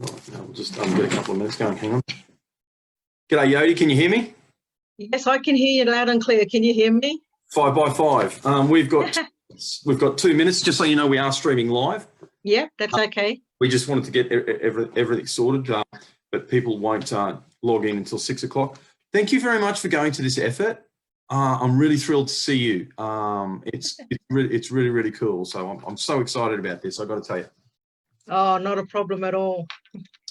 Right, now we'll just get a couple of minutes going. Hang on. G'day, Yodie. Can you hear me? Yes, I can hear you loud and clear. Can you hear me? 5 by 5. We've got 2 minutes. Just so you know, we are streaming live. Yeah, that's okay. We just wanted to get everything sorted, but people won't log in until 6 o'clock. Thank you very much for going to this effort. I'm really thrilled to see you. It's really, really cool. So I'm so excited about this. I've got to tell you. Oh, not a problem at all.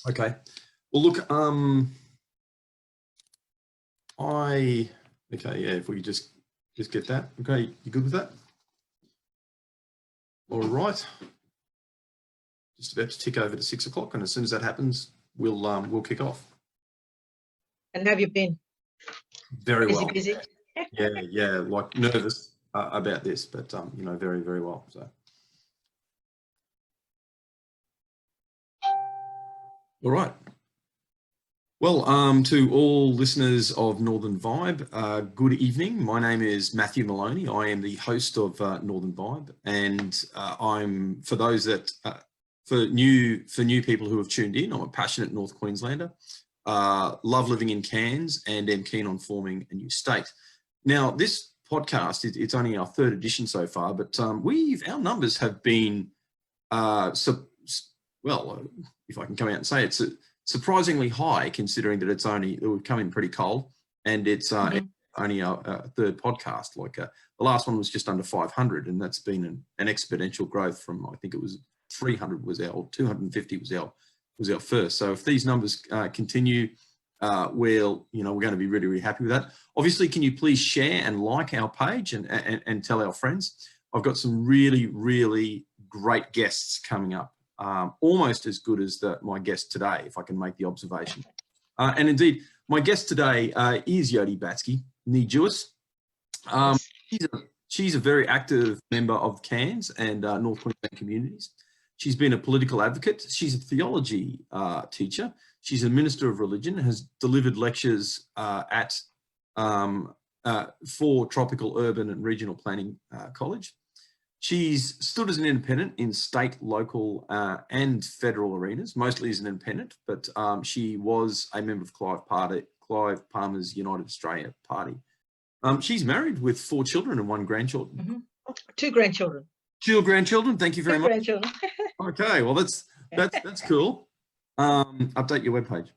Okay. Well, look, if we just get that. Okay, you good with that? All right. Just about to tick over to 6 o'clock, and as soon as that happens, we'll kick off. And have you been? Very well. Busy? Yeah, like nervous about this, but very, very well. So. All right. Well, to all listeners of Northern Vibe, good evening. My name is Matthew Maloney. I am the host of Northern Vibe, and I'm for those that for new people who have tuned in. I'm a passionate North Queenslander. Love living in Cairns, and am keen on forming a new state. Now, this podcast it's only our 3rd edition so far, but our numbers have been if I can come out and say it's surprisingly high, considering that we've come in pretty cold, and it's only our 3rd podcast. Like the last one was just under 500, and that's been an exponential growth from, I think it was 300 was our, 250 was our first. So if these numbers continue, we're going to be really, really happy with that. Obviously, can you please share and like our page and tell our friends? I've got some really, really great guests coming up. Almost as good as my guest today, if I can make the observation. And indeed, my guest today is Yodie Batzke Independent. She's a very active member of Cairns and North Queensland communities. She's been a political advocate. She's a theology teacher. She's a minister of religion, has delivered lectures for Tropical Urban and Regional Planning College. She's stood as an independent in state, local and federal arenas, mostly as an independent, but she was a member of Clive Palmer's United Australia Party. She's married with 4 children and 1 grandchild. Mm-hmm. 2 grandchildren. 2 grandchildren, thank you very much. Grandchildren. Okay, well, that's cool. Update your webpage.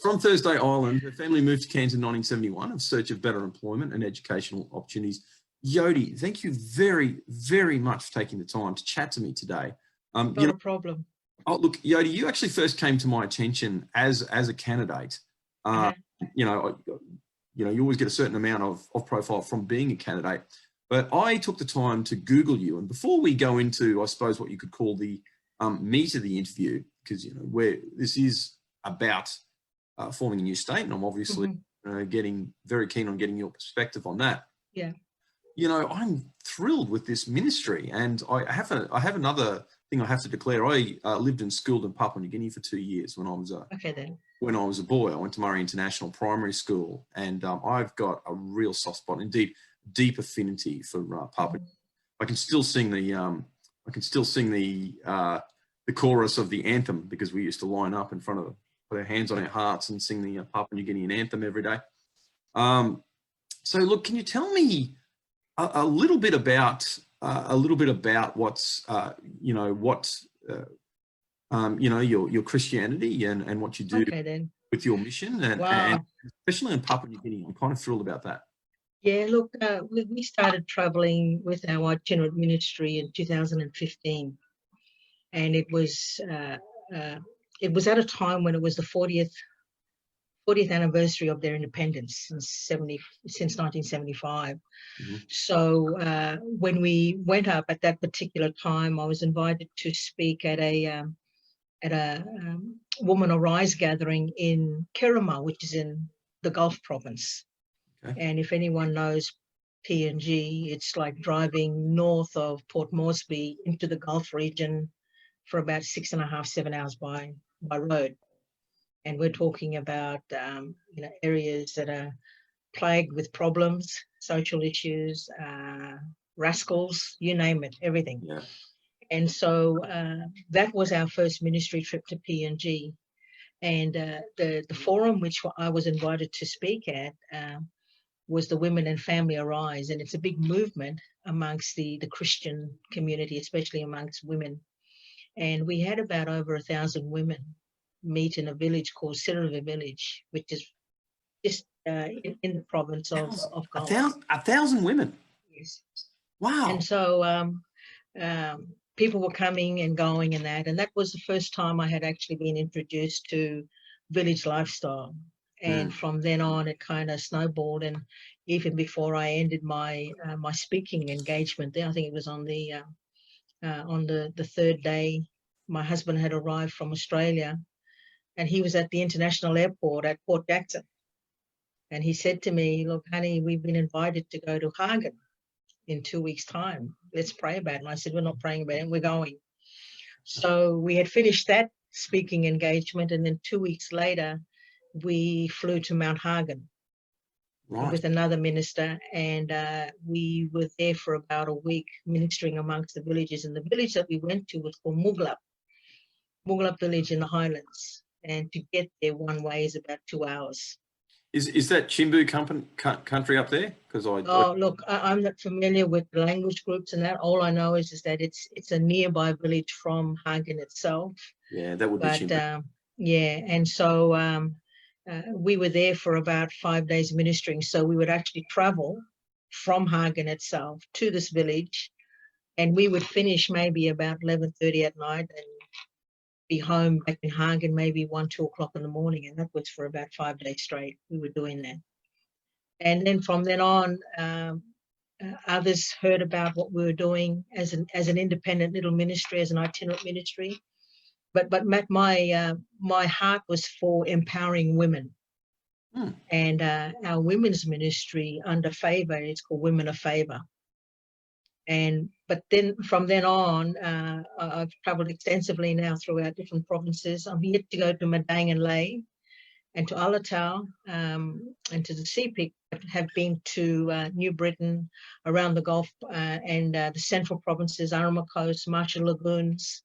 From Thursday Island, her family moved to Cairns in 1971 in search of better employment and educational opportunities. Yodie, thank you very, very much for taking the time to chat to me today. Not a problem. Oh, look, Yodie, you actually first came to my attention as a candidate. You always get a certain amount of profile from being a candidate, but I took the time to Google you. And before we go into, I suppose, what you could call the meat of the interview, because where this is about forming a new state, and I'm obviously getting very keen on getting your perspective on that. Yeah. I'm thrilled with this ministry, and I have another thing I have to declare. I lived and schooled in Papua New Guinea for 2 years when I was when I was a boy. I went to Murray International Primary School, and I've got a real soft spot, indeed, deep affinity for Papua. I can still sing the chorus of the anthem, because we used to line up in front of put our hands on our hearts and sing the Papua New Guinean anthem every day. So look, can you tell me a little bit about what's your Christianity and what you do with your mission, and especially in Papua New Guinea? I'm kind of thrilled about that. Yeah, look, we started traveling with our itinerant ministry in 2015, and it was at a time when it was the 40th anniversary of their independence since 1975. Mm-hmm. So when we went up at that particular time, I was invited to speak at a Woman Arise gathering in Kerema, which is in the Gulf province. Okay. And if anyone knows PNG, it's like driving north of Port Moresby into the Gulf region for about 6.5, 7 hours by road. And we're talking about areas that are plagued with problems, social issues, rascals, you name it, everything. Yeah. And so that was our first ministry trip to PNG. And the forum which I was invited to speak at was the Women and Family Arise. And it's a big movement amongst the Christian community, especially amongst women. And we had about over 1,000 women meet in a village called Siriva Village, which is just in the province of Gold. 1,000 women? Yes. Wow. And so people were coming and going and that was the first time I had actually been introduced to village lifestyle. And from then on, it kind of snowballed. And even before I ended my my speaking engagement there, I think it was on the third day, my husband had arrived from Australia, and he was at the international airport at Port Jackson. And he said to me, "Look, honey, we've been invited to go to Hagen in 2 weeks' time. Let's pray about it." And I said, "We're not praying about it, we're going." So we had finished that speaking engagement, and then 2 weeks later, we flew to Mount Hagen with another minister, and we were there for about a week ministering amongst the villages. And the village that we went to was called Muglup village in the Highlands. And to get there one way is about 2 hours. Is that Chimbu country up there? Because look, I'm not familiar with the language groups and that. All I know is that it's a nearby village from Hagen itself. Yeah, that would be Chimbu. Yeah, and so we were there for about 5 days ministering. So we would actually travel from Hagen itself to this village, and we would finish maybe about 11:30 at night and be home back in Hagen maybe 1, 2 o'clock in the morning. And that was for about 5 days straight. We were doing that. And then from then on, others heard about what we were doing as an independent little ministry, as an itinerant ministry. But Matt, my heart was for empowering women. And our women's ministry under Favour is called Women of Favour. But then from then on, I've travelled extensively now throughout different provinces. I'm yet to go to Madang and Lay and to Alatau and to the Sepik, but have been to New Britain, around the Gulf and the central provinces, Arama Coast, Marshall Lagoons,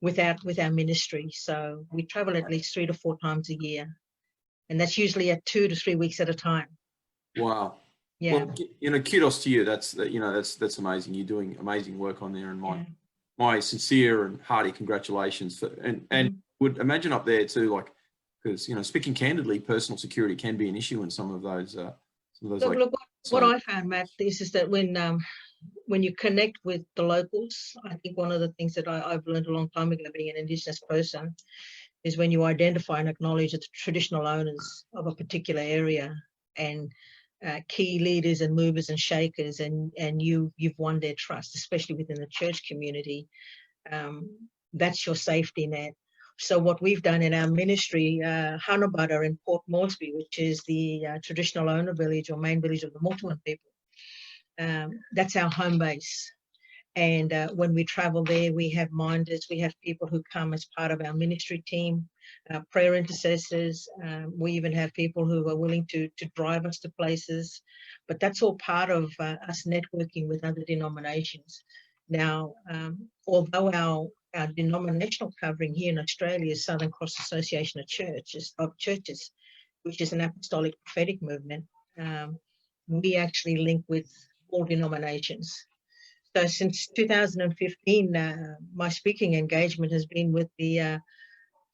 with our ministry. So we travel at least 3 to 4 times a year. And that's usually at 2 to 3 weeks at a time. Wow. Yeah. Well, kudos to you. That's amazing. You're doing amazing work on there, and my sincere and hearty congratulations and would imagine up there too, like, because speaking candidly, personal security can be an issue in some of those. What I found, Matt, is that when you connect with the locals, I think one of the things that I've learned a long time ago, being an Indigenous person, is when you identify and acknowledge the traditional owners of a particular area and key leaders and movers and shakers, and you've won their trust, especially within the church community. That's your safety net. So what we've done in our ministry, Hanabada in Port Moresby, which is the traditional owner village or main village of the Multuan people, that's our home base. And when we travel there, we have minders, we have people who come as part of our ministry team, prayer intercessors. We even have people who are willing to drive us to places. But that's all part of us networking with other denominations. Now, although our denominational covering here in Australia is Southern Cross Association of Churches, which is an apostolic prophetic movement, we actually link with all denominations. So since 2015, my speaking engagement has been with the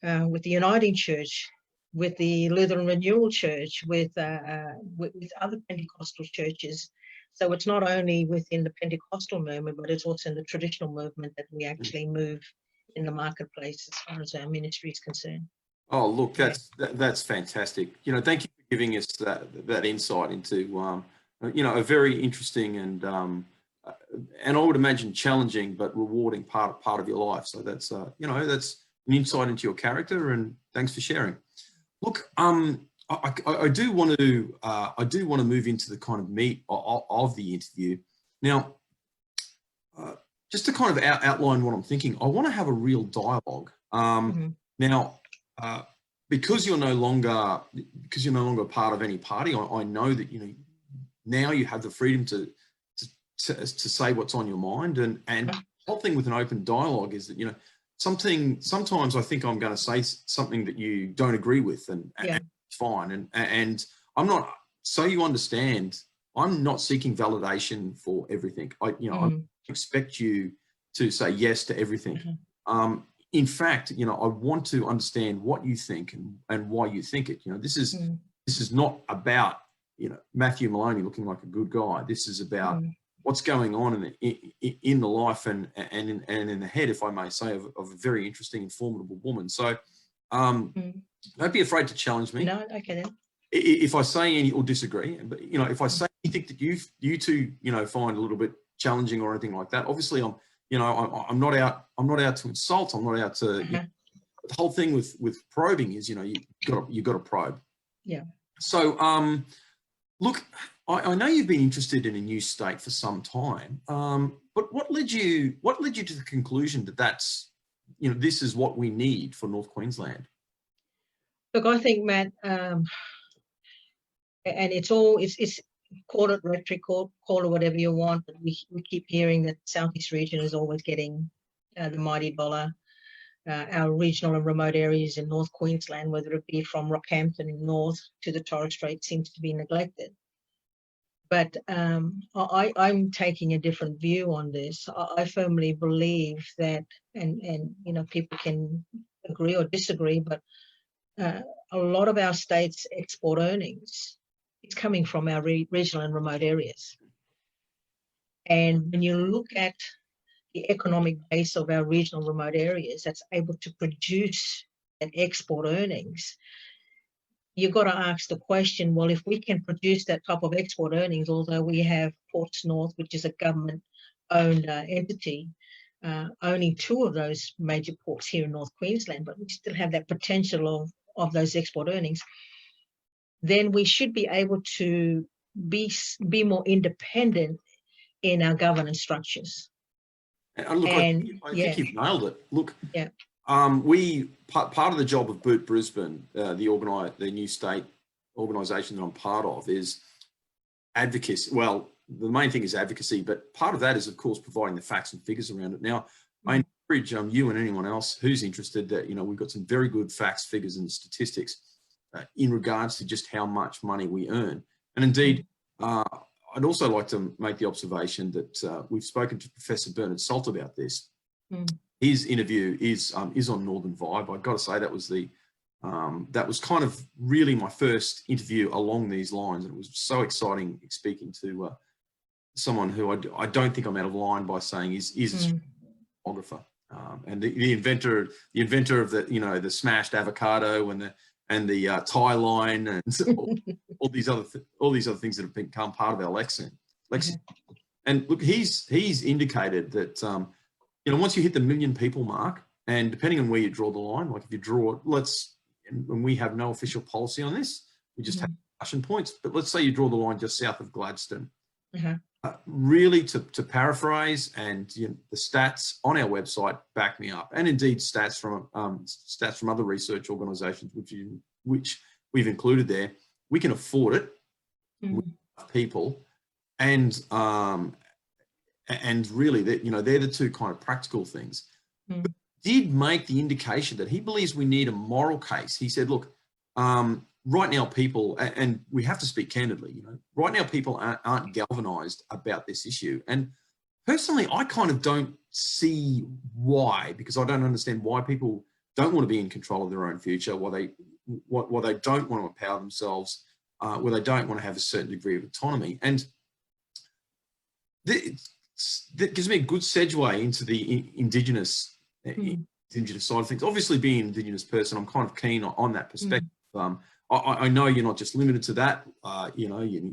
Uniting Church, with the Lutheran Renewal Church, with other Pentecostal churches. So it's not only within the Pentecostal movement, but it's also in the traditional movement that we actually move in the marketplace as far as our ministry is concerned. Oh, look, that's fantastic. Thank you for giving us that insight into a very interesting and I would imagine challenging but rewarding part of your life. So that's that's an insight into your character, and thanks for sharing. Look, I do want to move into the kind of meat of the interview now. Just to kind of outline what I'm thinking, I want to have a real dialogue. Now, because you're no longer part of any party, I know that now you have the freedom to say what's on your mind, and whole thing with an open dialogue is that, you know, sometimes I think I'm going to say something that you don't agree with, and it's fine. And I'm not, so you understand, I'm not seeking validation for everything. I expect you to say yes to everything. In fact, you know, I want to understand what you think and why you think it. You know, this is not about, you know, Matthew Maloney looking like a good guy. This is about what's going on in the life and in the head, if I may say, of a very interesting and formidable woman. So don't be afraid to challenge me. No, okay then. If I say any or disagree, but, you know, if I say anything that you two, you know, find a little bit challenging or anything like that, obviously I'm not out to insult. I'm not out to, you know, the whole thing with probing is, you know, you got to probe. Yeah. So, look, I know you've been interested in a new state for some time, but what led you to the conclusion that that's, you know, this is what we need for North Queensland? Look, I think, Matt, and it's call it rhetoric, call it whatever you want, but we keep hearing that the Southeast region is always getting the mighty dollar. Our regional and remote areas in North Queensland, whether it be from Rockhampton north to the Torres Strait, seems to be neglected. But I'm taking a different view on this. I firmly believe that, and you know, people can agree or disagree, but a lot of our state's export earnings is coming from our regional and remote areas. And when you look at the economic base of our regional remote areas that's able to produce that export earnings, you've got to ask the question, well, if we can produce that type of export earnings, although we have Ports North, which is a government-owned entity, owning 2 of those major ports here in North Queensland, but we still have that potential of those export earnings, then we should be able to be more independent in our governance structures. And look, I think you've nailed it. Look, part of the job of Boot Brisbane, the new state organisation that I'm part of, is advocacy. Well, the main thing is advocacy, but part of that is, of course, providing the facts and figures around it. Now, I encourage you and anyone else who's interested that, you know, we've got some very good facts, figures and statistics in regards to just how much money we earn. And indeed, I'd also like to make the observation that we've spoken to Professor Bernard Salt about this. His interview is on Northern Vibe. I've got to say that was kind of really my first interview along these lines, and it was so exciting speaking to someone who I don't think I'm out of line by saying is a photographer, and the inventor of the, you know, the smashed avocado and the tie line and all these other things that have become part of our lexicon. And look, he's indicated that you know, once you hit the 1 million people mark, and depending on where you draw the line, like if you draw, and we have no official policy on this, we just have discussion points, but let's say you draw the line just south of Gladstone. Really, to paraphrase, and you know, the stats on our website back me up, and indeed stats from other research organisations which we've included there. We can afford it with people, and really, that, you know, they're the 2 kind of practical things. But did make the indication that he believes we need a moral case. He said, look, right now people, and we have to speak candidly, you know, right now people aren't galvanized about this issue. And personally, I kind of don't see why, because I don't understand why people don't want to be in control of their own future, why they don't want to empower themselves, where they don't want to have a certain degree of autonomy. And that gives me a good segue into the Indigenous side of things. Obviously, being an Indigenous person, I'm kind of keen on that perspective. I know you're not just limited to that. You know, your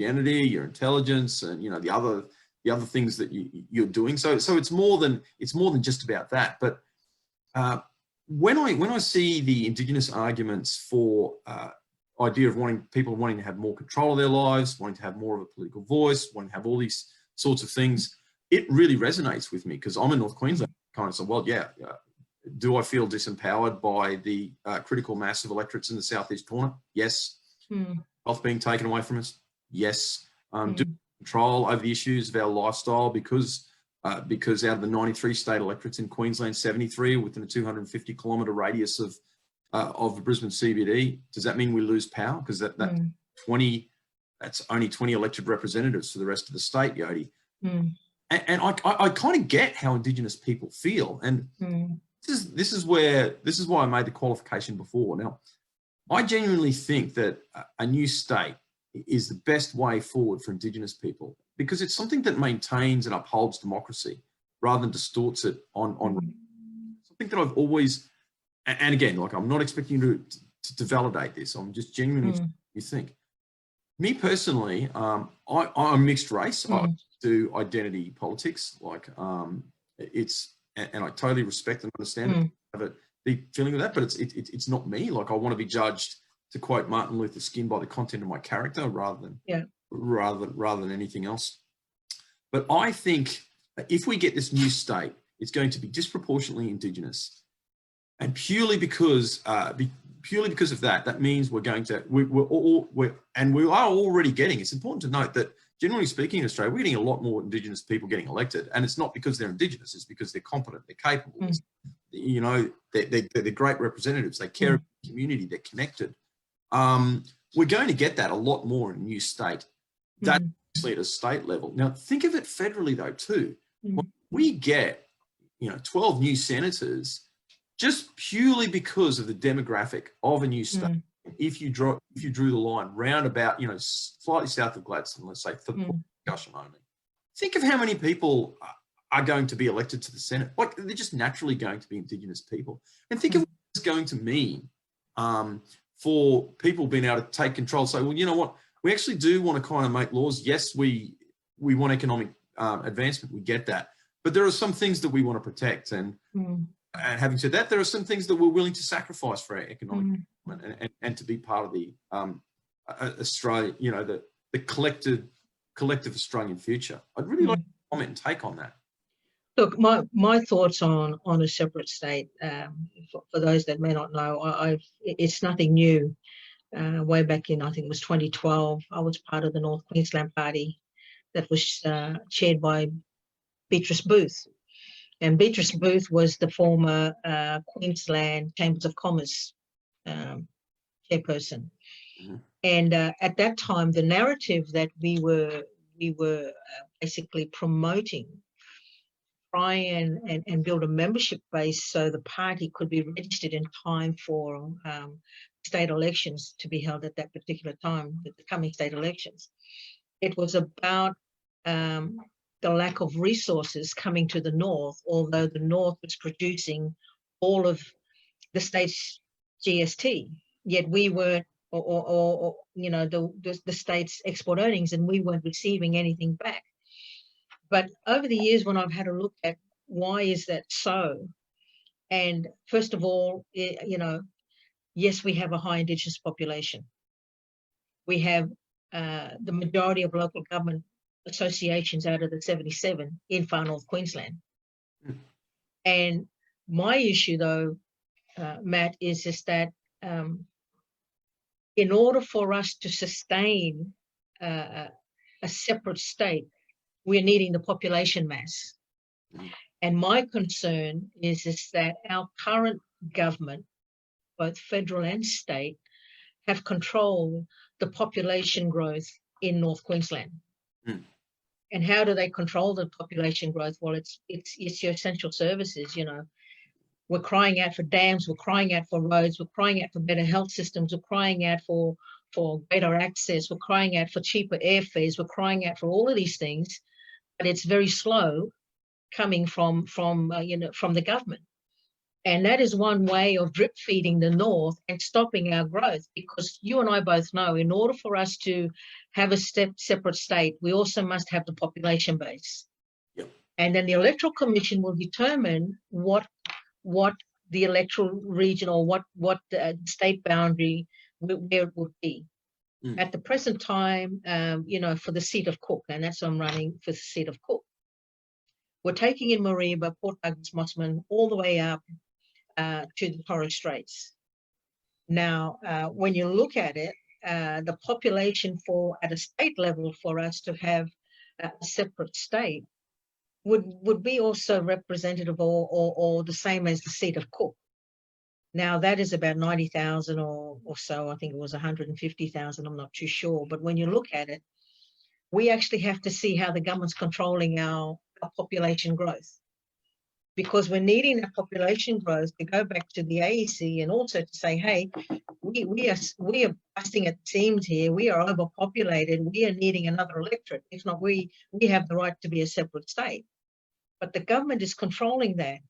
identity, your intelligence, and, you know, the other things that you're doing. So it's more than just about that. But when I see the Indigenous arguments for idea of people wanting to have more control of their lives, wanting to have more of a political voice, wanting to have all these sorts of things, it really resonates with me, because I'm in North Queensland. Kind of say, well, do I feel disempowered by the critical mass of electorates in the southeast corner? Yes. Health being taken away from us? Yes. Do we control over the issues of our lifestyle because because out of the 93 state electorates in Queensland, 73 are within a 250-kilometre radius of the Brisbane CBD. Does that mean we lose power? Because that's only 20 elected representatives for the rest of the state, Yodie. And I kind of get how Indigenous people feel, and this is why I made the qualification before. Now, I genuinely think that a new state is the best way forward for Indigenous people, because it's something that maintains and upholds democracy rather than distorts it on something that I've always, and again, like, I'm not expecting you to validate this. I'm just genuinely you think. Me personally, I'm mixed race. I do identity politics, like and I totally respect and understand it. I have a deep feeling of that, but it's not me. Like, I want to be judged, to quote Martin Luther King, by the content of my character rather than anything else. But I think if we get this new state, it's going to be disproportionately Indigenous, and purely because of that, that means we are already getting. It's important to note that, generally speaking, in Australia, we're getting a lot more Indigenous people getting elected, and it's not because they're Indigenous; it's because they're competent, they're capable. You know, they're great representatives. They care about the community. They're connected. We're going to get that a lot more in a new state. That's actually at a state level. Now, think of it federally though too. When we get, 12 new senators, just purely because of the demographic of a new state. If you drew the line round about, slightly south of Gladstone, let's say, for discussion only, think of how many people are going to be elected to the Senate. Like, they're just naturally going to be Indigenous people. And think of what it's going to mean for people being able to take control. So, well, you know what? We actually do want to kind of make laws. Yes, we want economic advancement. We get that. But there are some things that we want to protect. And having said that, there are some things that we're willing to sacrifice for our economic development and to be part of the Australia, the collective Australian future. I'd really like to comment and take on that. Look, my thoughts on a separate state, for those that may not know, it's nothing new. Way back in, I think it was 2012, I was part of the North Queensland Party that was chaired by Beatrice Booth. And Beatrice Booth was the former Queensland Chambers of Commerce chairperson. And at that time, the narrative that we were basically promoting, try and build a membership base so the party could be registered in time for state elections to be held at that particular time, the coming state elections. It was about the lack of resources coming to the North, although the North was producing all of the state's GST, yet we weren't, or the state's export earnings, and we weren't receiving anything back. But over the years, when I've had a look at why is that so, and first of all, yes, we have a high Indigenous population. We have the majority of local government associations out of the 77 in far north Queensland. And my issue, though, Matt, is that in order for us to sustain a separate state, we're needing the population mass. And my concern is that our current government, both federal and state, have controlled the population growth in North Queensland. And how do they control the population growth? Well, it's your essential services. We're crying out for dams, we're crying out for roads, we're crying out for better health systems, we're crying out for better access, we're crying out for cheaper airfares, we're crying out for all of these things, but it's very slow coming from the government. And that is one way of drip feeding the North and stopping our growth, because you and I both know, in order for us to have a separate state, we also must have the population base. And then the Electoral Commission will determine what the electoral region, or what the state boundary, where it would be. At the present time, for the seat of Cook, and that's I'm running for the seat of Cook. We're taking in Mareeba, Port Douglas, Mossman, all the way up to the Torres Straits. Now, when you look at it, the population at a state level for us to have a separate state would be also representative or the same as the seat of Cook. Now that is about 90,000 or so. I think it was 150,000. I'm not too sure. But when you look at it, we actually have to see how the government's controlling our population growth, because we're needing that population growth to go back to the AEC and also to say, hey, we are busting at the seams here. We are overpopulated. We are needing another electorate. If not, we have the right to be a separate state. But the government is controlling that.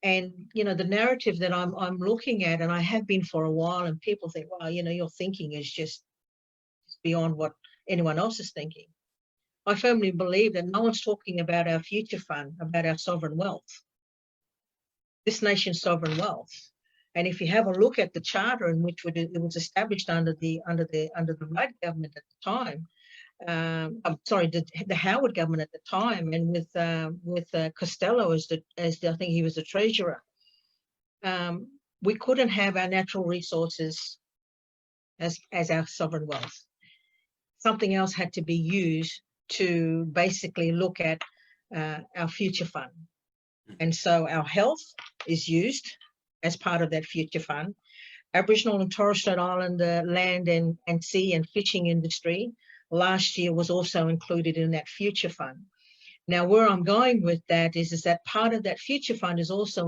And, you know, the narrative that I'm looking at, and I have been for a while, and people think, well, you know, your thinking is just beyond what anyone else is thinking. I firmly believe that no one's talking about our future fund, about our sovereign wealth, this nation's sovereign wealth. And if you have a look at the charter in which it was established under the Rudd government at the time, I'm sorry, the Howard government at the time, and with Costello as I think he was the treasurer, we couldn't have our natural resources as our sovereign wealth. Something else had to be used to basically look at our future fund. And so our health is used as part of that future fund. Aboriginal and Torres Strait Islander land and sea and fishing industry last year was also included in that future fund. Now, where I'm going with that is that part of that future fund is also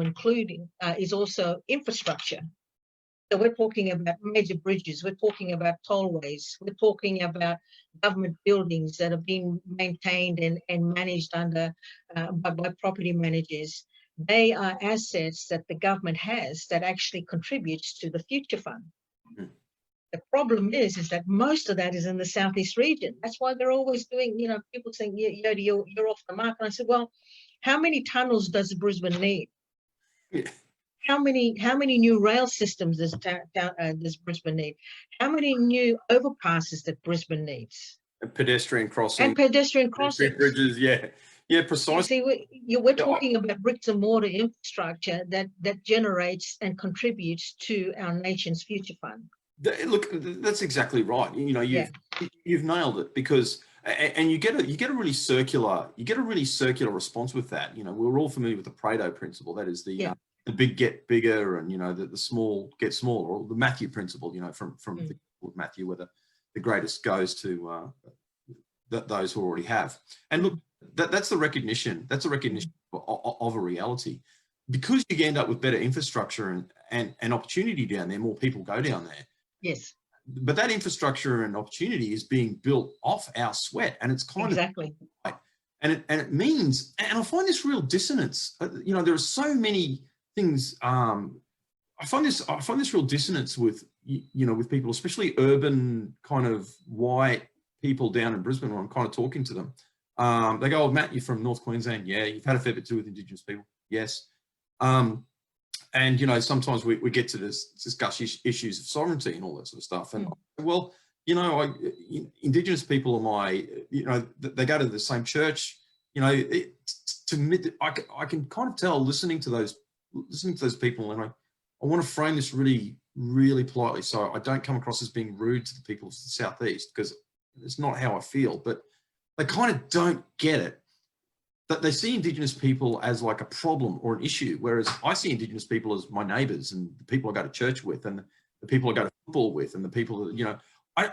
infrastructure. So we're talking about major bridges, we're talking about tollways, we're talking about government buildings that are being maintained and managed under by property managers. They are assets that the government has that actually contributes to the future fund. The problem is that most of that is in the southeast region. That's why they're always doing, you know, people saying, Yodie, you're off the mark. And I said, well, how many tunnels does Brisbane need? Yeah. How many new rail systems does Brisbane need? How many new overpasses that Brisbane needs? And pedestrian crossings. And pedestrian crossings. Bridges, yeah. Yeah, precisely. See, we're talking about bricks and mortar infrastructure that generates and contributes to our nation's future fund. Look, that's exactly right. You know, you've nailed it, because and you get a really circular response with that. You know, we're all familiar with the Pareto principle. That is the big get bigger, and you know the small get smaller, or the Matthew principle. You know, from Matthew, where the greatest goes to those who already have. And look, that's the recognition. That's a recognition of a reality. Because you end up with better infrastructure and opportunity down there, more people go down there. Yes. But that infrastructure and opportunity is being built off our sweat, and it's kind exactly. of and it means, and I find this real dissonance. You know, there are so many things. I find this real dissonance with with people, especially urban kind of white people down in Brisbane. When I'm kind of talking to them, they go, "Oh, Matt, you're from North Queensland. Yeah, you've had a fair bit to do with Indigenous people. Yes." And, you know, sometimes we get to discuss issues of sovereignty and all that sort of stuff. And, well, you know, Indigenous people are my, you know, they go to the same church. You know, I can kind of tell listening to those people, and I want to frame this really, really politely so I don't come across as being rude to the people of the Southeast, because it's not how I feel, but they kind of don't get it. That they see Indigenous people as like a problem or an issue, whereas I see Indigenous people as my neighbours and the people I go to church with and the people I go to football with and the people that, you know, I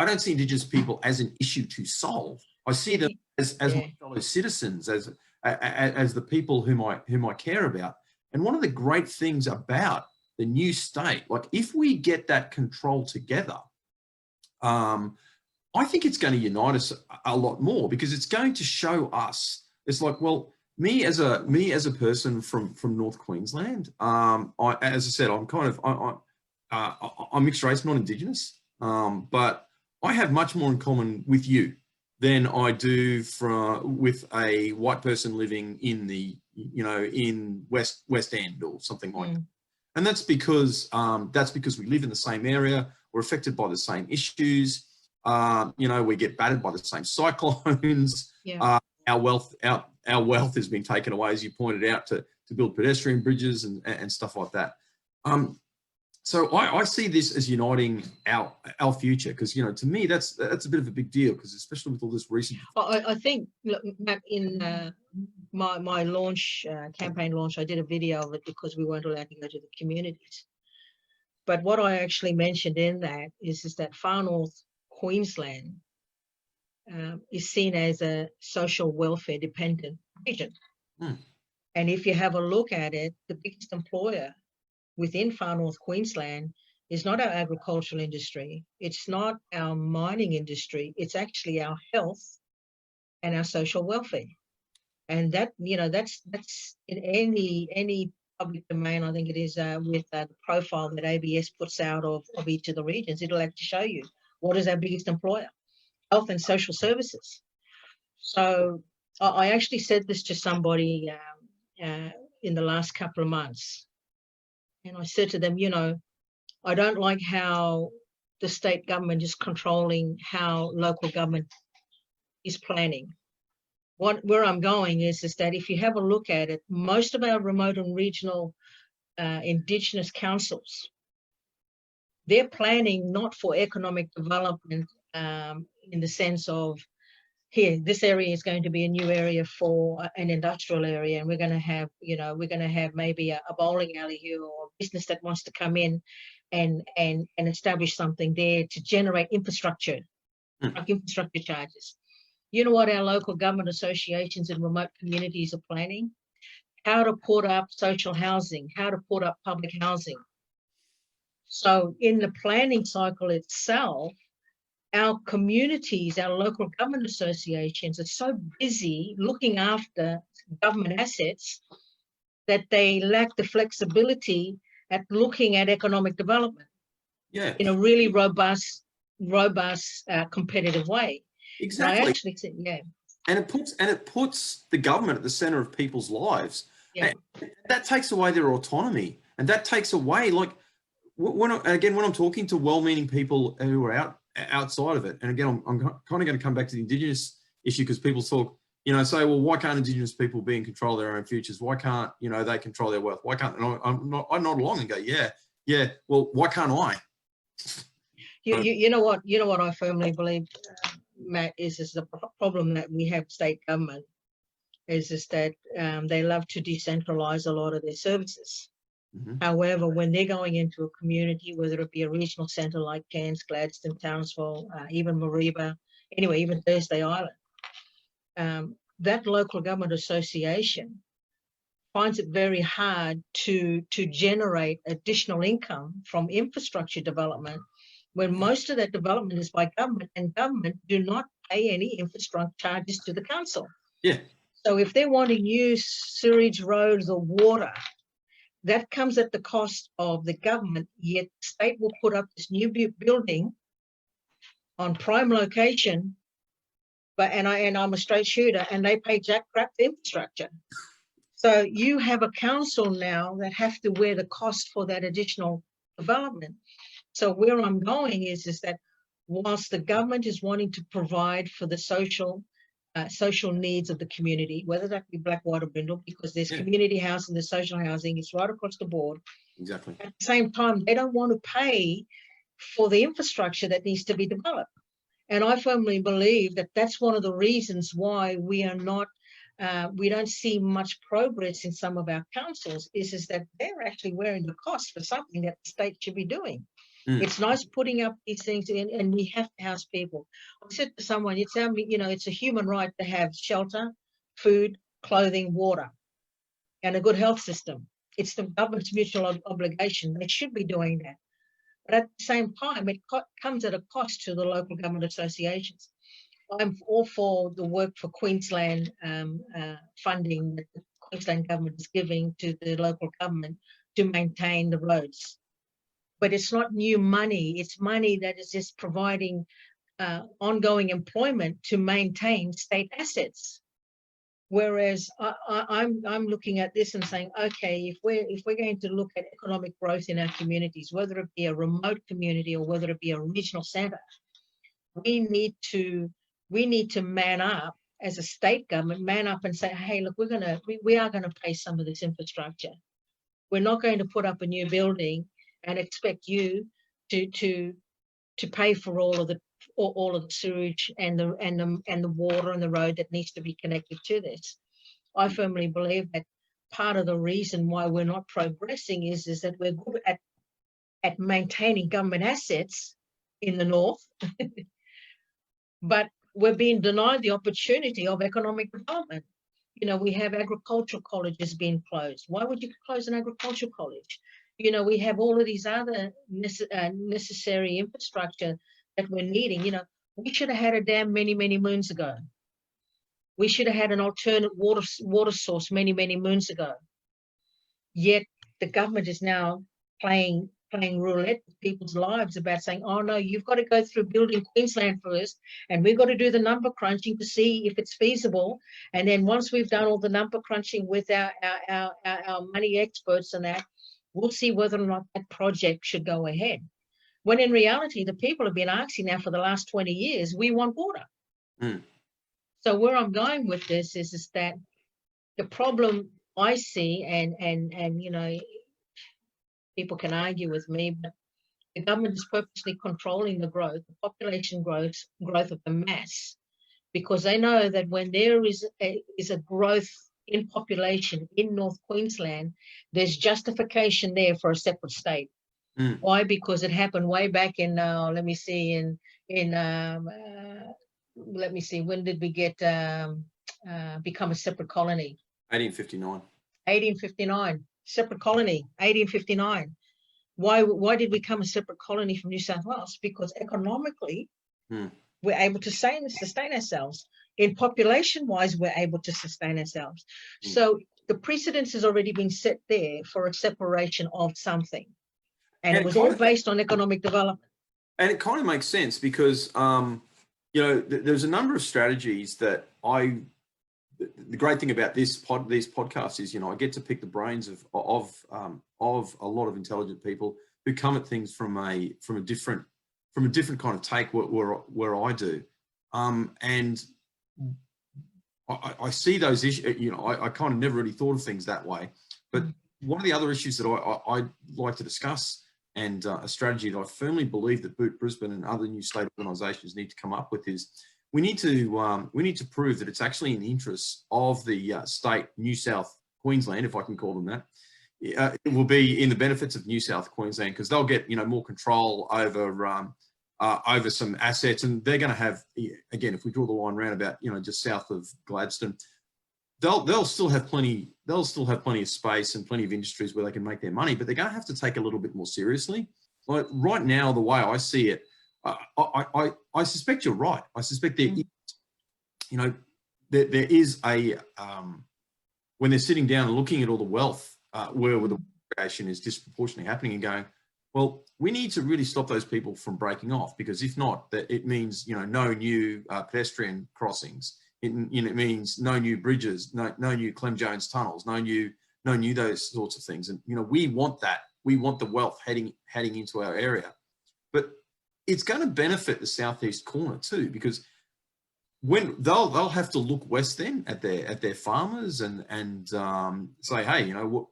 don't see Indigenous people as an issue to solve. I see them as my fellow citizens, as the people whom I care about. And one of the great things about the new state, like if we get that control together, I think it's going to unite us a lot more, because it's going to show us. It's like, well, me as a person from North Queensland, as I said, I'm kind of I'm mixed race, not Indigenous, but I have much more in common with you than I do with a white person living in the in West End or something like that. And that's because we live in the same area, we're affected by the same issues, you know, we get battered by the same cyclones. Our wealth has been taken away, as you pointed out, to build pedestrian bridges and stuff like that. So I see this as uniting our future, because, you know, to me that's a bit of a big deal, because especially with all this recent. I think, look, Matt, in my launch campaign launch, I did a video of it because we weren't allowed to go to the communities. But what I actually mentioned in that is that Far North Queensland is seen as a social welfare dependent region. And if you have a look at it, the biggest employer within Far North Queensland is not our agricultural industry. It's not our mining industry. It's actually our health and our social welfare. And that, you know, that's in any public domain. I think it is with the profile that ABS puts out of each of the regions. It'll actually show you what is our biggest employer, health and social services. So I actually said this to somebody in the last couple of months. And I said to them, you know, I don't like how the state government is controlling how local government is planning. Where I'm going is that if you have a look at it, most of our remote and regional Indigenous councils, they're planning not for economic development in the sense of, here, this area is going to be a new area for an industrial area, and we're going to have, you know, we're going to have maybe a bowling alley here, or a business that wants to come in and establish something there to generate infrastructure, like infrastructure charges. You know what our local government associations in remote communities are planning? How to put up social housing, how to put up public housing. So in the planning cycle itself, our communities, our local government associations are so busy looking after government assets that they lack the flexibility at looking at economic development in a really robust, competitive way. Exactly. I actually think, yeah. And it puts the government at the center of people's lives. Yeah. And that takes away their autonomy, and that takes away, like, when I'm talking to well-meaning people who are outside of it, and again, I'm kind of going to come back to the Indigenous issue, because people talk, you know, say, well, why can't Indigenous people be in control of their own futures? Why can't, you know, they control their wealth? Why can't? And I nod along and go, yeah. Well, why can't I? You know what I firmly believe, Matt, is the problem that we have state government is that they love to decentralize a lot of their services. However, when they're going into a community, whether it be a regional centre like Cairns, Gladstone, Townsville, even Mareeba, anyway, even Thursday Island, that local government association finds it very hard to generate additional income from infrastructure development, when most of that development is by government, and government do not pay any infrastructure charges to the council. Yeah. So if they're wanting new sewage, roads, or water, that comes at the cost of the government, yet the state will put up this new building on prime location, and I'm a straight shooter, and they pay jack crap for infrastructure. So you have a council now that have to wear the cost for that additional development. So where I'm going is that whilst the government is wanting to provide for the social needs of the community, whether that be black, white, or brindle, because there's community housing, there's social housing, it's right across the board. Exactly. At the same time, they don't want to pay for the infrastructure that needs to be developed. And I firmly believe that that's one of the reasons why we are not, we don't see much progress in some of our councils, is that they're actually wearing the cost for something that the state should be doing. It's nice putting up these things, and we have to house people. I said to someone, it's a human right to have shelter, food, clothing, water, and a good health system. It's the government's mutual obligation. They should be doing that. But at the same time, it comes at a cost to the local government associations. I'm all for the work for Queensland funding that the Queensland government is giving to the local government to maintain the roads. But it's not new money. It's money that is just providing ongoing employment to maintain state assets. Whereas I'm looking at this and saying, okay, if we're going to look at economic growth in our communities, whether it be a remote community or whether it be a regional centre, we need to man up as a state government, man up and say, hey, look, we are gonna pay some of this infrastructure. We're not going to put up a new building and expect you to pay for all of the sewage and the water and the road that needs to be connected to this. I firmly believe that part of the reason why we're not progressing is that we're good at maintaining government assets in the north, but we're being denied the opportunity of economic development. You know, we have agricultural colleges being closed. Why would you close an agricultural college? You know, we have all of these other necessary infrastructure that we're needing. You know, we should have had a dam many, many moons ago. We should have had an alternate water source many, many moons ago. Yet the government is now playing roulette with people's lives about saying, oh no, you've got to go through building Queensland first, and we've got to do the number crunching to see if it's feasible. And then once we've done all the number crunching with our money experts and that, we'll see whether or not that project should go ahead. When in reality, the people have been asking now for the last 20 years, we want water. Mm. So where I'm going with this is that the problem I see, and you know, people can argue with me, but the government is purposely controlling the growth, the population growth of the mass, because they know that when there is a growth in population in North Queensland, there's justification there for a separate state. Mm. Why? Because it happened way back in let me see, when did we get become a separate colony? 1859. 1859, separate colony, 1859. Why did we become a separate colony from New South Wales? Because economically, we're able to sustain ourselves. In population-wise, we're able to sustain ourselves. So the precedence has already been set there for a separation of something. And it was all based on economic development. And it kind of makes sense because, you know, there's a number of strategies that the great thing about these podcasts is, you know, I get to pick the brains of a lot of intelligent people who come at things from a different kind of take where I do, and I see those issues. You know, I kind of never really thought of things that way. But one of the other issues that I like to discuss, and a strategy that I firmly believe that Boot Brisbane and other new state organisations need to come up with is, we need to prove that it's actually in the interests of the state New South Queensland, if I can call them that. It will be in the benefits of New South Queensland, because they'll get, you know, more control over some assets, and they're going to have, again, if we draw the line round about, you know, just south of Gladstone, they'll still have plenty of space and plenty of industries where they can make their money, but they're going to have to take a little bit more seriously. Like right now, the way I see it, I suspect you're right. I suspect there is, you know, there is a, when they're sitting down and looking at all the wealth where the creation is disproportionately happening, and going, well, we need to really stop those people from breaking off, because if not, it means, you know, no new pedestrian crossings. It means no new bridges, no new Clem Jones tunnels, no new those sorts of things. And, you know, we want that. We want the wealth heading into our area. But it's going to benefit the southeast corner too, because when they'll have to look west then at their farmers and say, hey, you know,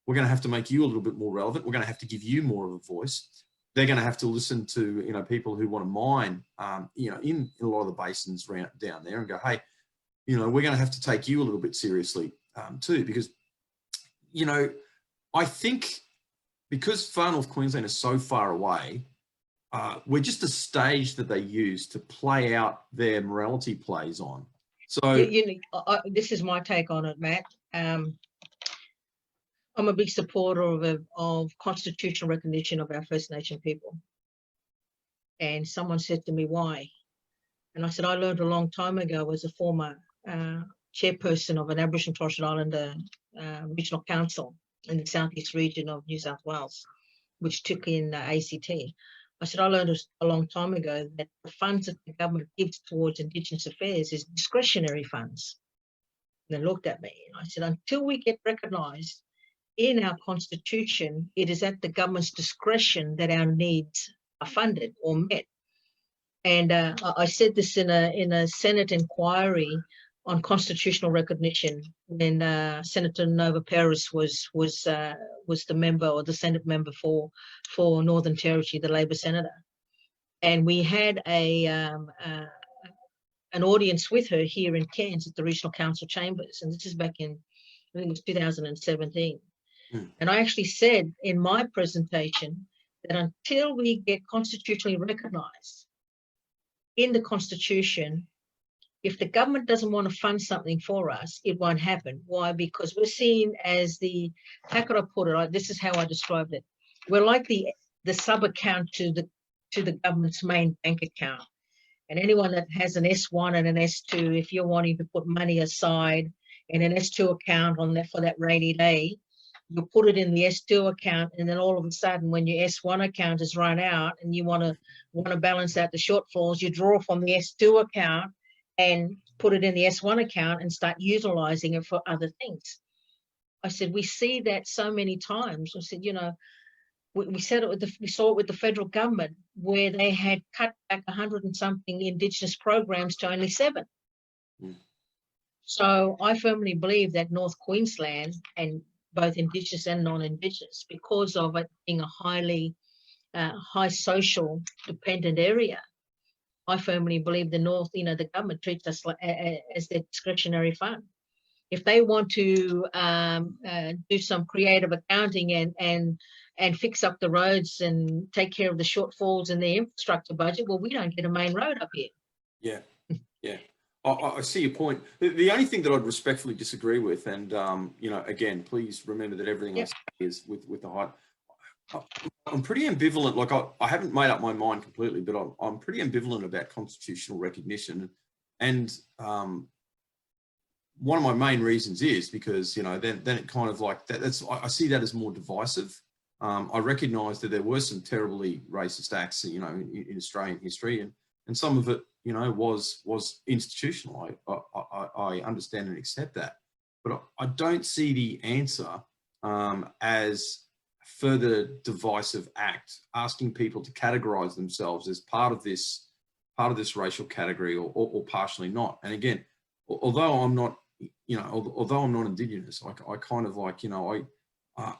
we're going to have to make you a little bit more relevant. We're going to have to give you more of a voice. They're going to have to listen to, you know, people who want to mine, you know, in a lot of the basins down there, and go, hey, you know, we're going to have to take you a little bit seriously too, because, you know, I think because Far North Queensland is so far away, we're just a stage that they use to play out their morality plays on. So this is my take on it, Matt. I'm a big supporter of constitutional recognition of our First Nation people. And someone said to me, why? And I said, I learned a long time ago as a former chairperson of an Aboriginal Torres Strait Islander regional council in the southeast region of New South Wales, which took in ACT. I said, I learned a long time ago that the funds that the government gives towards Indigenous affairs is discretionary funds. And they looked at me and I said, until we get recognised in our constitution, it is at the government's discretion that our needs are funded or met. And I said this in a Senate inquiry on constitutional recognition when Senator Nova Peris was the member, or the Senate member for Northern Territory, the Labor senator, and we had an audience with her here in Cairns at the Regional Council Chambers, and this is back in, I think it was 2017. And I actually said in my presentation that until we get constitutionally recognised in the Constitution, if the government doesn't want to fund something for us, it won't happen. Why? Because we're seen as the, how could I put it? This is how I described it. We're like the sub-account to the government's main bank account. And anyone that has an S1 and an S2, if you're wanting to put money aside in an S2 account on that for that rainy day, you put it in the S2 account, and then all of a sudden, when your S1 account is run out and you want to balance out the shortfalls, you draw from the S2 account and put it in the S1 account and start utilizing it for other things. I said, we see that so many times. I said, you know, we saw it with the federal government, where they had cut back 100 and something Indigenous programs to only 7. So I firmly believe that North Queensland, and both Indigenous and non-Indigenous, because of it being a highly high social dependent area, I firmly believe the North, you know, the government treats us like, as their discretionary fund. If they want to do some creative accounting and fix up the roads and take care of the shortfalls in the infrastructure budget, well, we don't get a main road up here. Yeah, yeah. I see your point. The only thing that I'd respectfully disagree with, and you know, again, please remember that everything I say is with the height. I'm pretty ambivalent. Like I haven't made up my mind completely, but I'm pretty ambivalent about constitutional recognition. And one of my main reasons is because, you know, then it kind of like I see that as more divisive. I recognise that there were some terribly racist acts, you know, in Australian history, and some of it, you know, was institutional. I understand and accept that, but I don't see the answer as further divisive act, asking people to categorise themselves as part of this racial category or partially not. And again, although I'm not, you know, although I'm not Indigenous, I kind of like, you know, I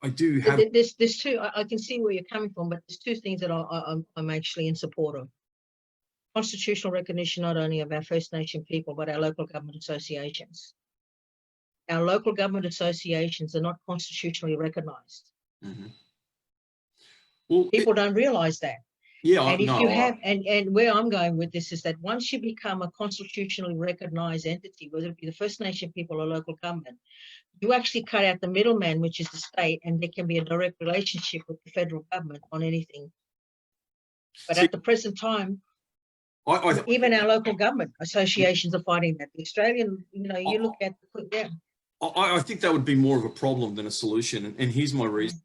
do have. There's two. I can see where you're coming from, but there's 2 things that I'm actually in support of. Constitutional recognition not only of our First Nation people, but our local government associations. Our local government associations are not constitutionally recognised. Well, people don't realise that. Yeah, and if you have, and where I'm going with this is that once you become a constitutionally recognised entity, whether it be the First Nation people or local government, you actually cut out the middleman, which is the state, and there can be a direct relationship with the federal government on anything. But at the present time, even our local government associations are fighting that. The Australian, you know, you look at I think that would be more of a problem than a solution, and here's my reason.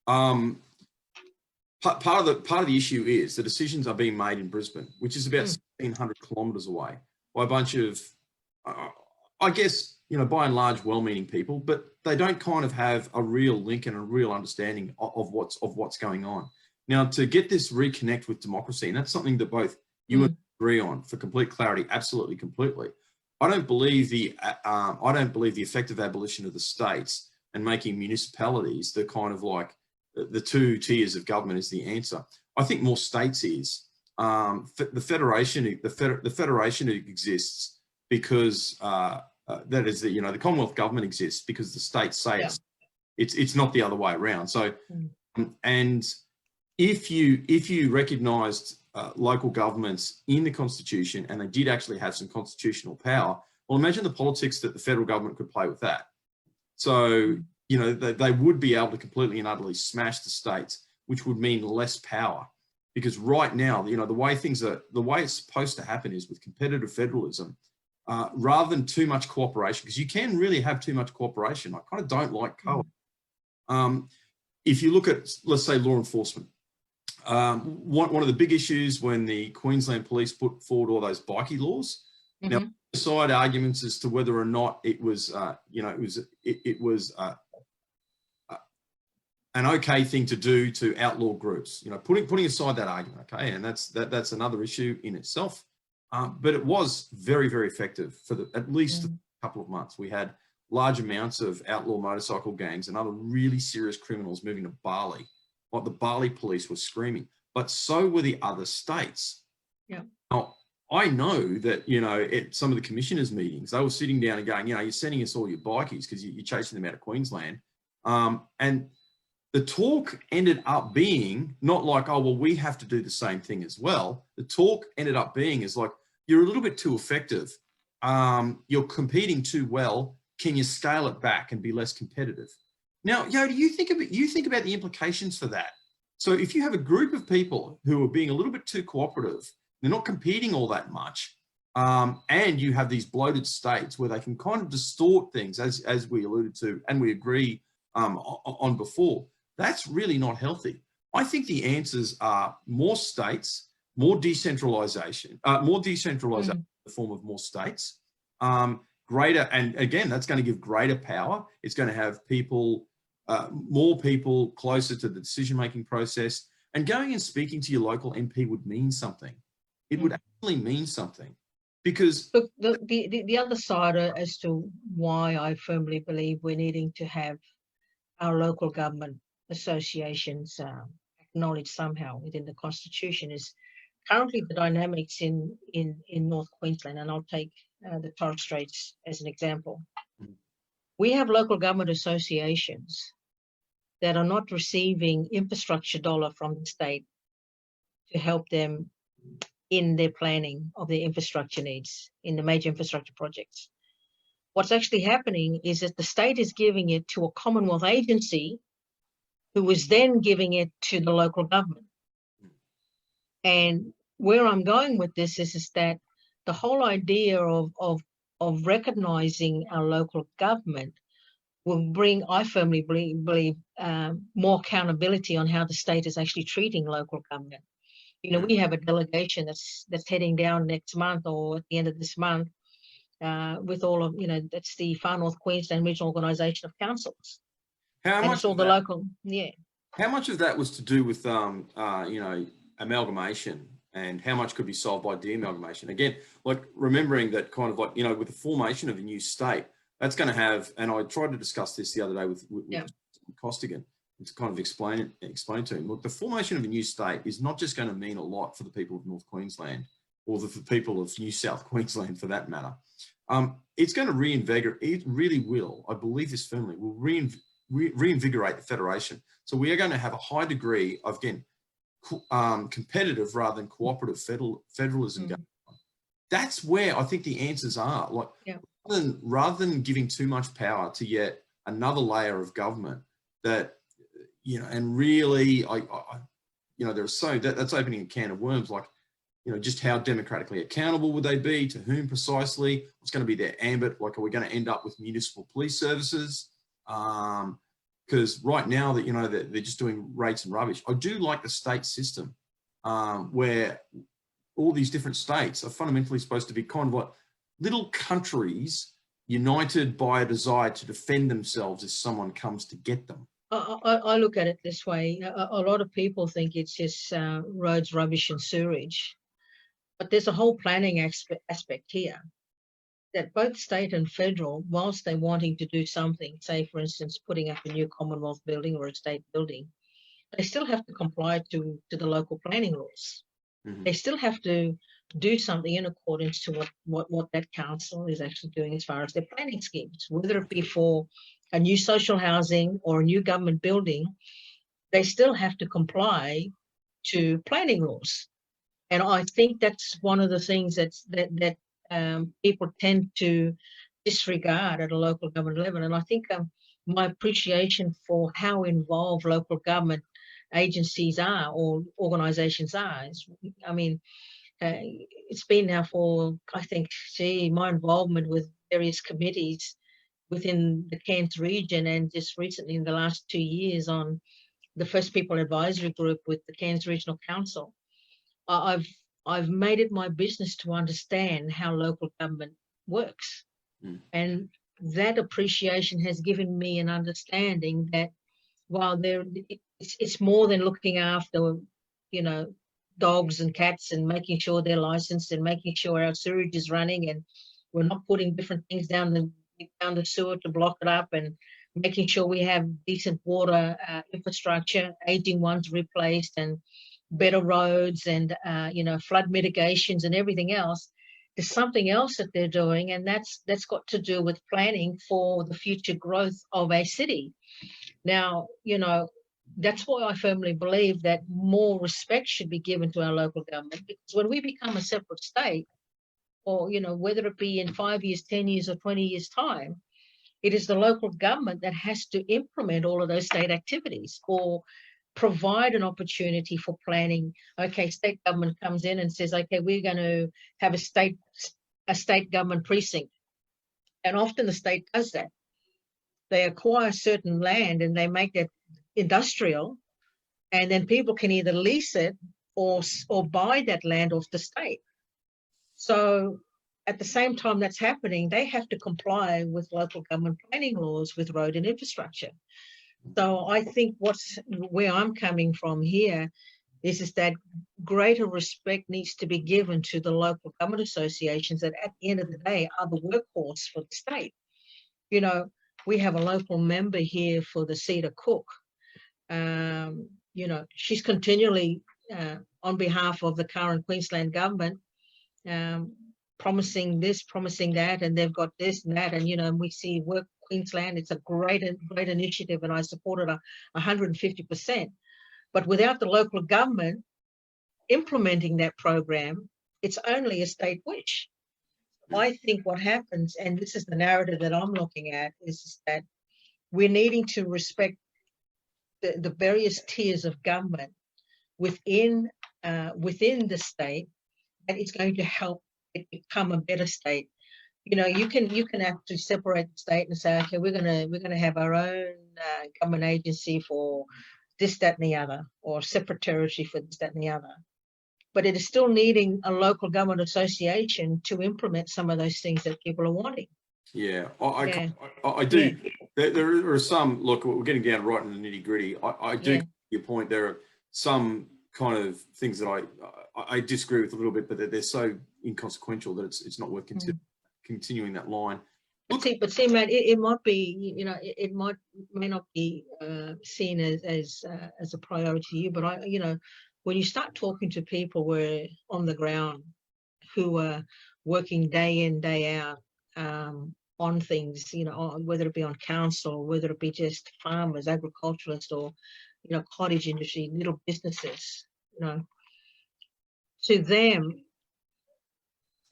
Part of the issue is the decisions are being made in Brisbane, which is about 1,600 kilometres away, by a bunch of, I guess, you know, by and large, well-meaning people, but they don't kind of have a real link and a real understanding of what's going on. Now, to get this reconnect with democracy, and that's something that both you and I agree on for complete clarity, absolutely, completely. I don't believe the effective abolition of the states and making municipalities the kind of like the 2 tiers of government is the answer. I think more states is. The federation exists because that is the, you know, the Commonwealth government exists because the states say it's not the other way around. So and if you recognised local governments in the Constitution and they did actually have some constitutional power, well, imagine the politics that the federal government could play with that. So, you know, they would be able to completely and utterly smash the states, which would mean less power. Because right now, you know, the way it's supposed to happen is with competitive federalism, rather than too much cooperation, because you can really have too much cooperation. I kind of don't like co-op. If you look at, let's say, law enforcement, one of the big issues when the Queensland Police put forward all those bikie laws, now side arguments as to whether or not it was, you know, it was an okay thing to do to outlaw groups. You know, putting aside that argument, okay, and that's another issue in itself. But it was very, very effective for at least a couple of months. We had large amounts of outlaw motorcycle gangs and other really serious criminals moving to Bali. Like the Bali police were screaming, but so were the other states. Yeah. Now, I know that, you know, at some of the commissioners' meetings, they were sitting down and going, you know, you're sending us all your bikies because you're chasing them out of Queensland. And the talk ended up being not like, oh, well, we have to do the same thing as well. The talk ended up being is like, you're a little bit too effective. You're competing too well. Can you scale it back and be less competitive? Now, Yodie, you think about the implications for that. So if you have a group of people who are being a little bit too cooperative, they're not competing all that much, and you have these bloated states where they can kind of distort things, as we alluded to, and we agree on before, that's really not healthy. I think the answers are more states, more decentralization in the form of more states, greater, and again, that's going to give greater power. It's going to have people, more people closer to the decision-making process, and going and speaking to your local MP would mean something. It would actually mean something, because look, the other side as to why I firmly believe we're needing to have our local government associations acknowledged somehow within the Constitution is currently the dynamics in North Queensland, and I'll take the Torres Straits as an example. We have local government associations that are not receiving infrastructure dollar from the state to help them in their planning of their infrastructure needs, in the major infrastructure projects. What's actually happening is that the state is giving it to a Commonwealth agency who is then giving it to the local government. And where I'm going with this is that the whole idea of recognizing our local government will bring, I firmly believe, more accountability on how the state is actually treating local government. You know, we have a delegation that's heading down next month or at the end of this month with all of, you know, that's the Far North Queensland Regional Organisation of Councils. How much it's all the local, yeah. How much of that was to do with, you know, amalgamation, and how much could be solved by de-amalgamation? Again, like remembering that kind of like, you know, with the formation of a new state, that's going to have, and I tried to discuss this the other day with Costigan, to kind of explain to him, look, the formation of a new state is not just going to mean a lot for the people of North Queensland or the people of New South Queensland for that matter. It's going to reinvigorate, it really will, I believe this firmly, will reinvigorate the federation. So we are going to have a high degree of, again, competitive rather than cooperative federalism going on. That's where I think the answers are. Like, rather than giving too much power to yet another layer of government that, you know, and really, you know, there's that's opening a can of worms. Like, you know, just how democratically accountable would they be? To whom precisely? What's going to be their ambit? Like, are we going to end up with municipal police services? Because right now that, you know, they're just doing rates and rubbish. I do like the state system where all these different states are fundamentally supposed to be kind of like little countries united by a desire to defend themselves if someone comes to get them. I look at it this way. A lot of people think it's just roads, rubbish and sewerage. But there's a whole planning aspect here that both state and federal, whilst they're wanting to do something, say, for instance, putting up a new Commonwealth building or a state building, they still have to comply to the local planning laws. They still have to do something in accordance to what that council is actually doing as far as their planning schemes, whether it be for a new social housing or a new government building. They still have to comply to planning laws. And I think that's one of the things that people tend to disregard at a local government level. And I think my appreciation for how involved local government agencies are or organisations are is, I mean, it's been now for, I think, my involvement with various committees within the Cairns region, and just recently in the last 2 years on the First People Advisory Group with the Cairns Regional Council. I've made it my business to understand how local government works. And that appreciation has given me an understanding that while it's more than looking after, you know, dogs and cats and making sure they're licensed and making sure our sewage is running and we're not putting different things down the sewer to block it up, and making sure we have decent water infrastructure, aging ones replaced, and better roads, and flood mitigations and everything else. There's something else that they're doing, and that's got to do with planning for the future growth of a city. Now, that's why I firmly believe that more respect should be given to our local government, because when we become a separate state, or whether it be in 5 years, 10 years, or 20 years time, it is the local government that has to implement all of those state activities or provide an opportunity for planning. Okay, state government comes in and says, okay, we're going to have a state government precinct. And often the state does that. They acquire certain land and they make that industrial, and then people can either lease it or buy that land off the state. So at the same time that's happening, they have to comply with local government planning laws with road and infrastructure. So I think where I'm coming from here is that greater respect needs to be given to the local government associations that at the end of the day are the workhorse for the state. We have a local member here for the Cedar Cook. She's continually on behalf of the current Queensland government promising this, promising that, and they've got this and that, and we see Work Queensland. It's a great initiative, and I support it 150%. But without the local government implementing that program, it's only a state wish. I think what happens, and this is the narrative that I'm looking at, is that we're needing to respect the various tiers of government within the state, and it's going to help it become a better state. You can actually separate the state and say, okay, we're gonna have our own government agency for this, that, and the other, or separate territory for this, that, and the other. But it is still needing a local government association to implement some of those things that people are wanting. Yeah, I do. Yeah. There are some, look, we're getting down right in the nitty gritty. I do get your point. There are some kind of things that I disagree with a little bit, but they're so inconsequential that it's not worth continuing that line. But see, Matt, it might be, it may not be seen as a priority to you, but when you start talking to people who are on the ground, who are working day in, day out on things, whether it be on council, whether it be just farmers, agriculturalists, or cottage industry, little businesses, to them,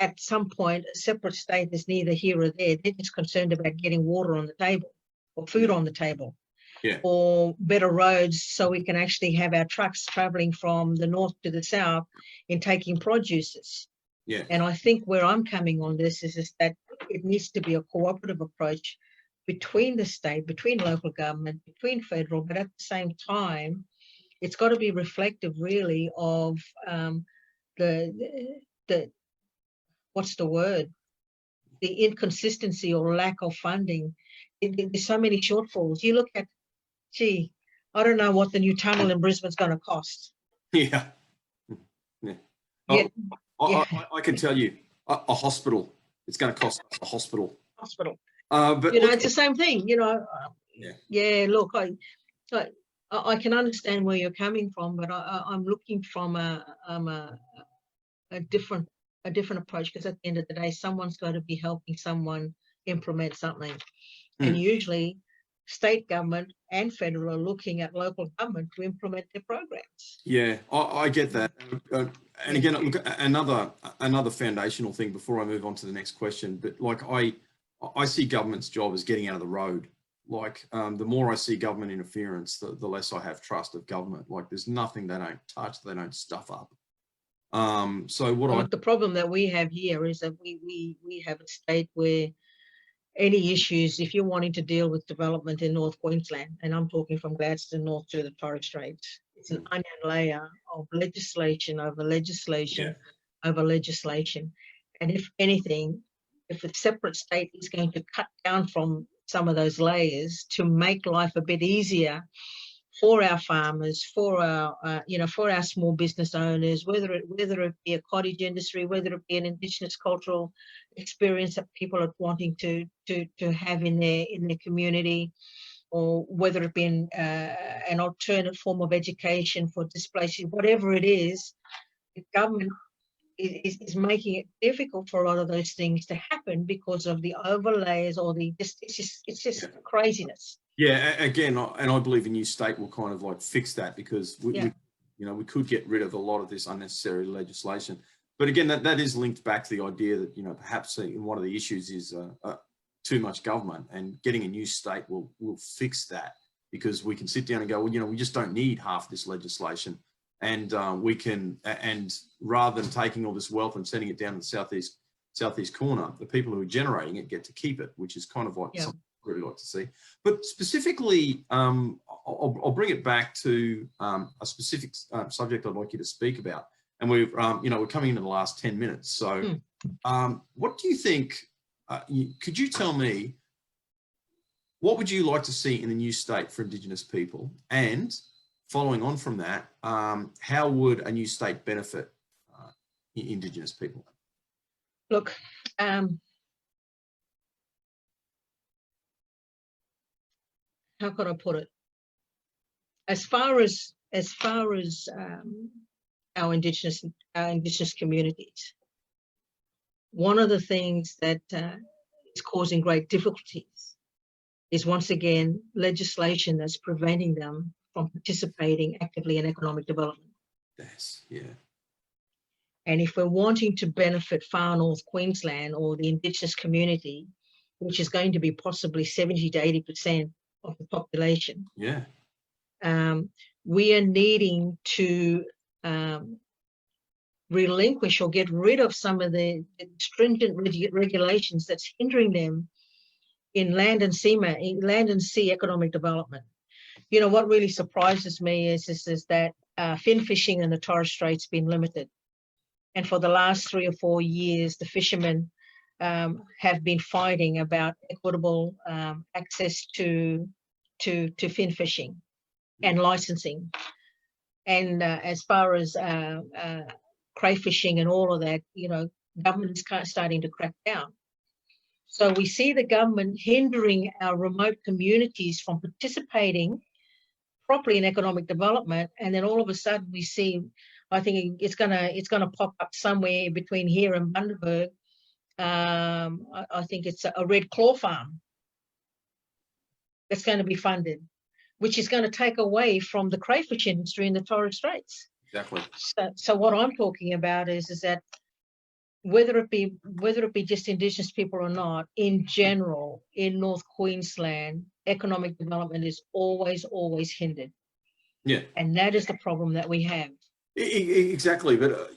at some point, a separate state is neither here or there. They're just concerned about getting water on the table, or food on the table, or better roads so we can actually have our trucks traveling from the north to the south in taking produces. Yeah. And I think where I'm coming on this is that it needs to be a cooperative approach between the state, between local government, between federal, but at the same time, it's got to be reflective really of the what's the word? The inconsistency or lack of funding. There's so many shortfalls. You look at, I don't know what the new tunnel in Brisbane's going to cost. Yeah. I can tell you, a hospital. It's going to cost us a hospital. But it's the same thing. Look, I can understand where you're coming from, but I'm looking from a different approach, because at the end of the day, someone's got to be helping someone implement something. And usually state government and federal are looking at local government to implement their programs. Yeah, I get that. And again, look, another foundational thing before I move on to the next question, but like I see government's job as getting out of the road. Like the more I see government interference, the less I have trust of government. Like there's nothing they don't touch, they don't stuff up. The problem that we have here is that we have a state where any issues, if you're wanting to deal with development in North Queensland, and I'm talking from Gladstone north to the Torres Strait, it's an onion layer of legislation over legislation over legislation. And if anything, if a separate state is going to cut down from some of those layers to make life a bit easier for our farmers, for our for our small business owners, whether it be a cottage industry, whether it be an Indigenous cultural experience that people are wanting to have in their community, or whether it be an alternate form of education for displaced, whatever it is, the government is making it difficult for a lot of those things to happen because of the overlays or it's just craziness. Yeah, again, and I believe a new state will kind of like fix that, because we could get rid of a lot of this unnecessary legislation. But again, that is linked back to the idea that, perhaps one of the issues is too much government, and getting a new state will fix that, because we can sit down and go, well, we just don't need half this legislation. And we can, and rather than taking all this wealth and sending it down to the southeast corner, the people who are generating it get to keep it, which is kind of like something I'd really like to see. But specifically, I'll bring it back to a specific subject I'd like you to speak about. And we're coming into the last 10 minutes. So what do you think, could you tell me, what would you like to see in the new state for Indigenous people? And following on from that, how would a new state benefit Indigenous people? Look, how could I put it? As far as our Indigenous communities, one of the things that is causing great difficulties is, once again, legislation that's preventing them from participating actively in economic development. Yes, yeah. And if we're wanting to benefit far North Queensland or the Indigenous community, which is going to be possibly 70 to 80% of the population, we are needing to relinquish or get rid of some of the stringent regulations that's hindering them in land and sea economic development. What really surprises me is that fin fishing in the Torres Strait's been limited. And for the last 3 or 4 years, the fishermen have been fighting about equitable access to fin fishing and licensing. And as far as crayfishing and all of that, government is starting to crack down. So we see the government hindering our remote communities from participating properly in economic development, and then all of a sudden we see, I think it's gonna pop up somewhere between here and Bundaberg. I think it's a red claw farm that's going to be funded, which is going to take away from the crayfish industry in the Torres Straits. Exactly. So what I'm talking about is that whether it be just Indigenous people or not, in general, in North Queensland, economic development is always hindered. Yeah. And that is the problem that we have. Exactly. But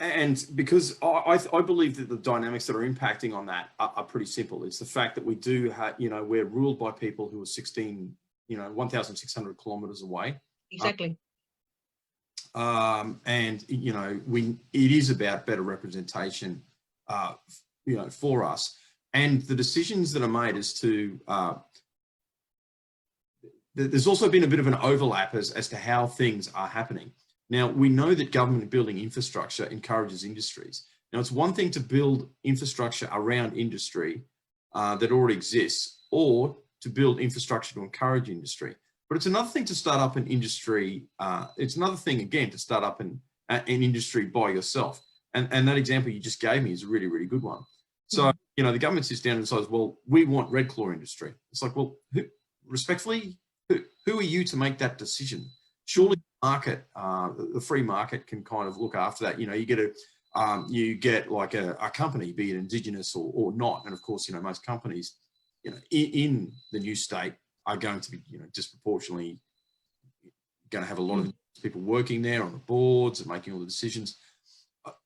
and because I believe that the dynamics that are impacting on that are pretty simple. It's the fact that we do have, we're ruled by people who are 1,600 kilometers away. Exactly. And it is about better representation for us, and the decisions that are made as to there's also been a bit of an overlap as to how things are happening. Now, we know that government building infrastructure encourages industries. Now, it's one thing to build infrastructure around industry that already exists, or to build infrastructure to encourage industry. But it's another thing to start up an industry. It's another thing, again, to start up an industry by yourself. And that example you just gave me is a really, really good one. So, the government sits down and decides, well, we want red claw industry. It's like, well, respectfully, who are you to make that decision? Surely the market, the free market can kind of look after that. You get like a company, be it Indigenous or not. And of course, most companies, in the new state are going to be, disproportionately going to have a lot of people working there on the boards and making all the decisions.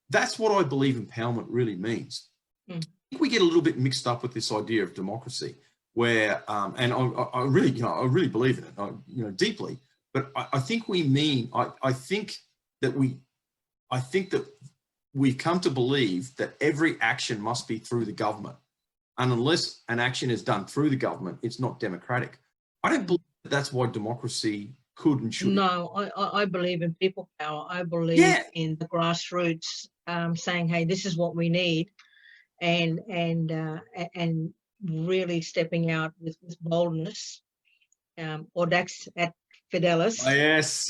That's what I believe empowerment really means. I think we get a little bit mixed up with this idea of democracy, where, and I really believe in it, deeply. But I think we mean, I think that we've come to believe that every action must be through the government. And unless an action is done through the government, it's not democratic. I don't believe that's why democracy could and should. No, I believe in people power. I believe in the grassroots saying, "Hey, this is what we need," and really stepping out with boldness, audax at fidelis. Oh, yes.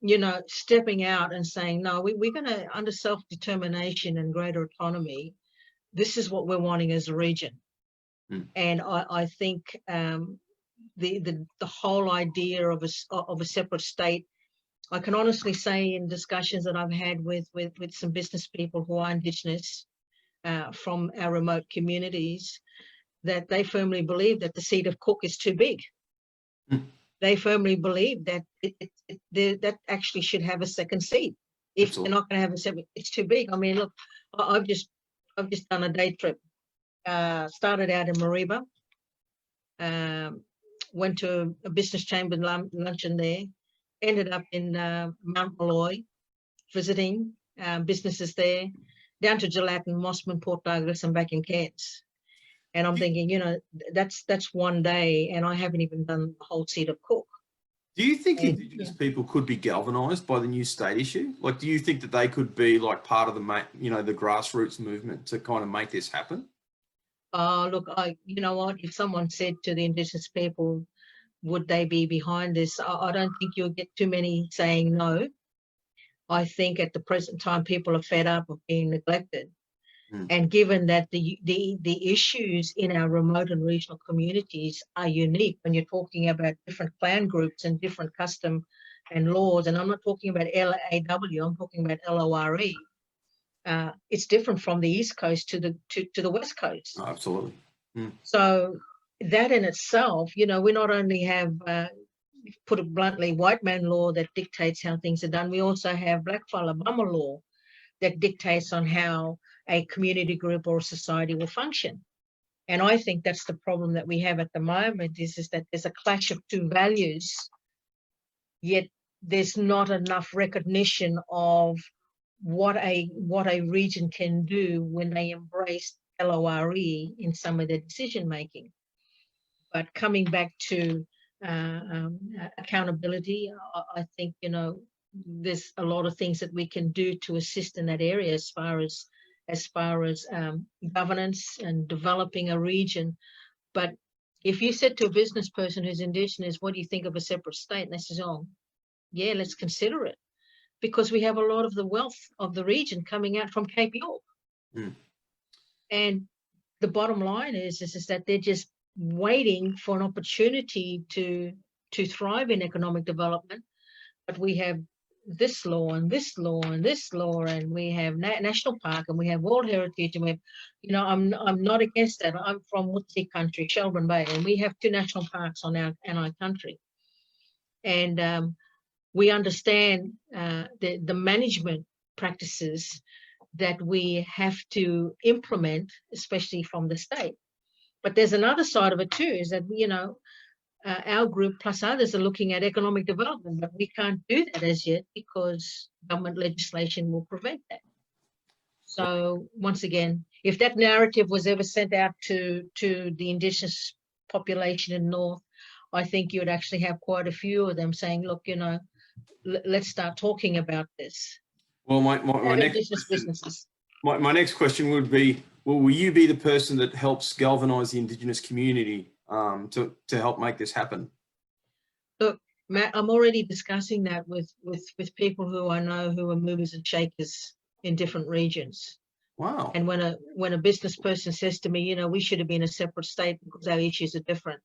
You know, stepping out and saying, "No, we're going to, under self-determination and greater autonomy, this is what we're wanting as a region." And I think the whole idea of a separate state, I can honestly say in discussions that I've had with some business people who are Indigenous from our remote communities, that they firmly believe that the seat of Cook is too big. They firmly believe that that actually should have a second seat. If Absolutely. They're not going to have a second, it's too big. I mean, look, I've just done a day trip. Started out in Mariba, went to a business chamber luncheon there, ended up in Mount Malloy, visiting businesses there, down to Gelatin, Mossman, Port Douglas, and back in Cairns. And I'm thinking, you know, that's one day, and I haven't even done the whole seat of Cook. Do you think Indigenous people could be galvanised by the new state issue? Like, do you think that they could be like part of the grassroots movement to kind of make this happen? Look, you know what? If someone said to the Indigenous people, would they be behind this? I don't think you'll get too many saying no. I think at the present time, people are fed up of being neglected. And given that the issues in our remote and regional communities are unique, when you're talking about different clan groups and different custom and laws, and I'm not talking about LAW, I'm talking about LORE. It's different from the East Coast to the West Coast. Oh, absolutely. So that in itself, you know, we not only have, put it bluntly, white man law that dictates how things are done, we also have blackfella bummer law that dictates on how a community group or a society will function. And I think that's the problem that we have at the moment is that there's a clash of two values, yet there's not enough recognition of what a region can do when they embrace LORE in some of their decision making. But coming back to accountability, I think, you know, there's a lot of things that we can do to assist in that area as far as governance and developing a region. But if you said to a business person who's Indigenous, what do you think of a separate state? And they say, oh, yeah, let's consider it. Because we have a lot of the wealth of the region coming out from Cape York. And the bottom line is that they're just waiting for an opportunity to thrive in economic development. But we have this law and this law and this law, and we have national park, and we have World Heritage, and we have, you know, I'm not against that. I'm from Woodsea country, Shelburne Bay, and we have 2 national parks on our country. And we understand the management practices that we have to implement, especially from the state. But there's another side of it too, is that, you know, our group plus others are looking at economic development, but we can't do that as yet because government legislation will prevent that. So once again, if that narrative was ever sent out to the Indigenous population in North, I think you would actually have quite a few of them saying, look, you know, let's start talking about this. Well, my next question would be, well, will you be the person that helps galvanise the Indigenous community to help make this happen? Look, Matt, I'm already discussing that with people who I know who are movers and shakers in different regions. Wow. And when a business person says to me, you know, we should have been a separate state because our issues are different,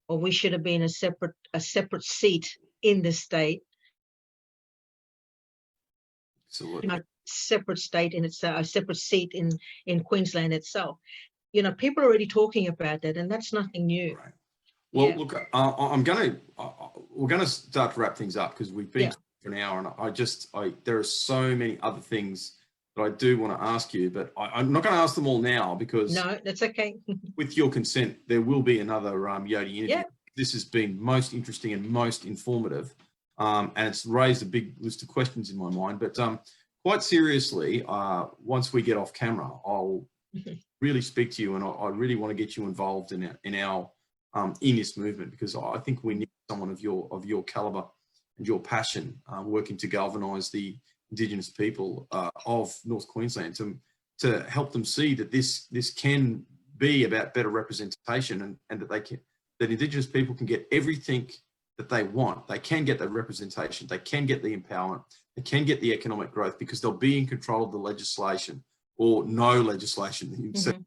or we should have been a separate seat in the state. Absolutely. A separate state in itself, a separate seat in Queensland itself. You know, people are already talking about that, and that's nothing new. Right. Well, yeah. Look, we're gonna start to wrap things up because we've been for an hour, and there are so many other things that I do want to ask you, but I'm not going to ask them all now because no, that's okay. With your consent, there will be another Yodie interview. Yeah. This has been most interesting and most informative, and it's raised a big list of questions in my mind. But quite seriously, once we get off camera, I'll really speak to you, and I really want to get you involved in our in this movement, because I think we need someone of your calibre and your passion working to galvanise the Indigenous people of North Queensland to help them see that this can be about better representation, and that Indigenous people can get everything that they want. They can get the representation, they can get the empowerment, they can get the economic growth, because they'll be in control of the legislation, or no legislation. Mm-hmm.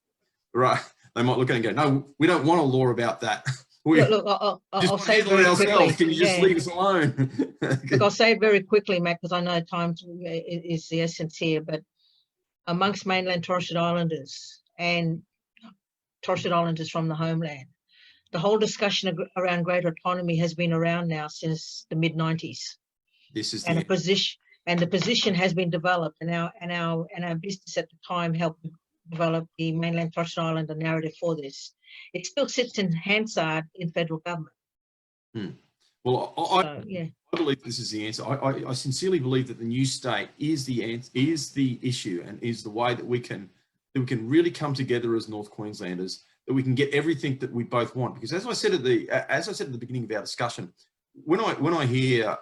Right? They might look at it and go, "No, we don't want a law about that. Look, I'll say it very quickly. Can you just leave us alone?" Look, I'll say it very quickly, Matt, because I know time is the essence here. But amongst mainland Torres Strait Islanders and Torres Strait Islanders from the homeland, the whole discussion around greater autonomy has been around now since the mid-90s. This is and the position has been developed, and our business at the time helped develop the mainland Torres Strait Islander narrative for this. It still sits in Hansard in federal government. Well, I believe this is the answer. I sincerely believe that the new state is the issue, and is the way that we can really come together as North Queenslanders, that we can get everything that we both want. Because as I said at the beginning of our discussion, when I hear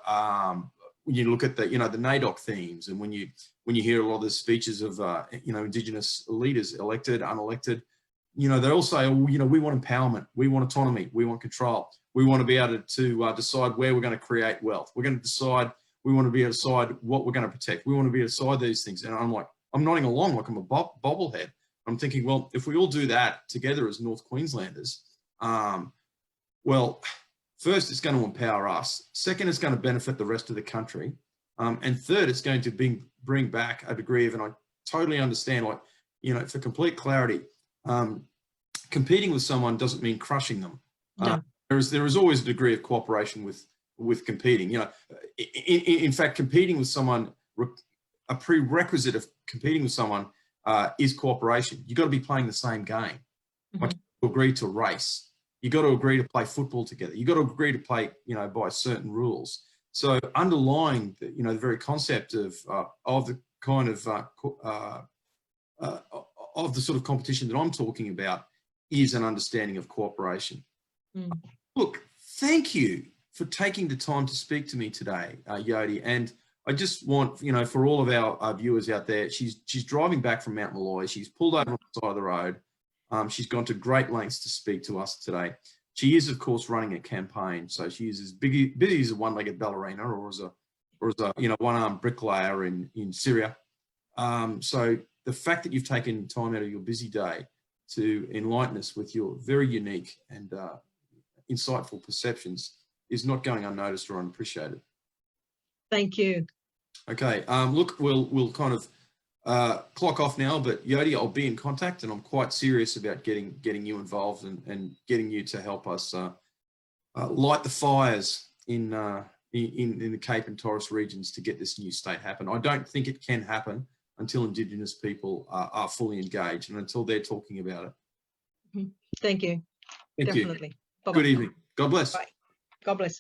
when you look at the the NAIDOC themes, and when you hear a lot of the speeches of Indigenous leaders, elected, unelected, they all say, oh, we want empowerment, we want autonomy, we want control, we want to be able to decide where we're going to create wealth, we want to be able to decide what we're going to protect, we want to be able to decide these things. And I'm nodding along like I'm a bobblehead. I'm thinking, well, if we all do that together as North Queenslanders, well, first, it's going to empower us. Second, it's going to benefit the rest of the country. And third, it's going to bring back a degree of, and I totally understand, for complete clarity, competing with someone doesn't mean crushing them. No. There is always a degree of cooperation with competing. In fact, competing with someone, a prerequisite of competing with someone is cooperation. You've got to be playing the same game. Mm-hmm. Like, you race. You got to agree to play football together. You got to agree to play, by certain rules. So underlying the, the very concept of the kind of the sort of competition that I'm talking about is an understanding of cooperation. Look, thank you for taking the time to speak to me today, Yodie. And I just want, for all of our viewers out there, she's driving back from Mount Malloy. She's pulled over on the side of the road. She's gone to great lengths to speak to us today. She is, of course, running a campaign, so she is as busy as a one-legged ballerina, or as a one-armed bricklayer in Syria. So the fact that you've taken time out of your busy day to enlighten us with your very unique and insightful perceptions is not going unnoticed or unappreciated. Thank you. Okay. Look, we'll kind of clock off now, but Yodie, I'll be in contact, and I'm quite serious about getting you involved and getting you to help us light the fires in the Cape and Torres regions to get this new state happen. I don't think it can happen until Indigenous people are fully engaged and until they're talking about it. Thank you. Thank Definitely. you. Good evening. God bless. Bye. God bless.